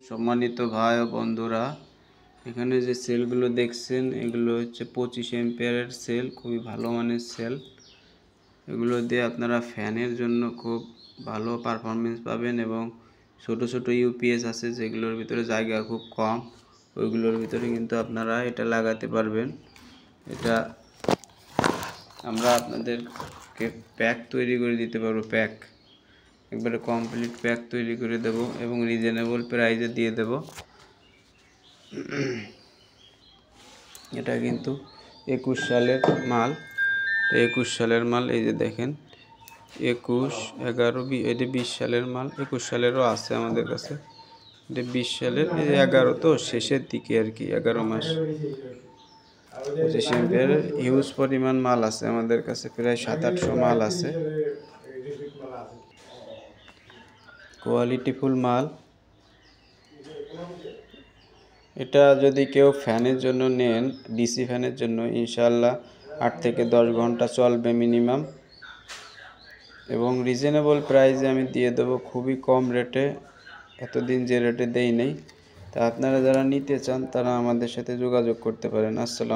সম্মানিত ভাই ও বন্ধুরা, এখানে যে সেলগুলো দেখছেন এগুলো হচ্ছে 25 এম্পিয়ারের সেল, খুবই ভালো মানের সেল। এগুলো দিয়ে আপনারা ফ্যানের জন্য খুব ভালো পারফরমেন্স পাবেন এবং ছোট ছোট ইউপিএস আছে যেগুলোর ভিতরে জায়গা খুব কম, ওইগুলোর ভিতরে কিন্তু আপনারা এটা লাগাতে পারবেন। এটা আমরা আপনাদেরকে প্যাক তৈরি করে দিতে পারবো, একবারে কমপ্লিট প্যাক তৈরি করে দেব এবং রিজনেবল প্রাইসে দিয়ে দেব। এটা কিন্তু 21 সালের মাল, 21 সালের মাল। এই যে দেখেন 21, 11, এটা 20 সালের মাল, 21 সালেরও আছে আমাদের কাছে। এটা 20 সালের, এই 11 তো শেষের দিকে আর কি, 11 মাস। 25 এম্পিয়ারের হিউজ পরিমাণ মাল আছে আমাদের কাছে, প্রায় 700-800 মাল আছে, কোয়ালিটিফুল মাল। এটা যদি কেউ ফ্যানের জন্য নেন, ডিসি ফ্যানের জন্য, ইনশাআল্লাহ 8 থেকে 10 ঘন্টা চলবে মিনিমাম এবং রিজনেবল প্রাইসে আমি দিয়ে দেবো, খুবই কম রেটে। এতদিন যে রেটে দেই নেই, তা আপনারা যারা নিতে চান তারা আমাদের সাথে যোগাযোগ করতে পারেন। আসসালাম।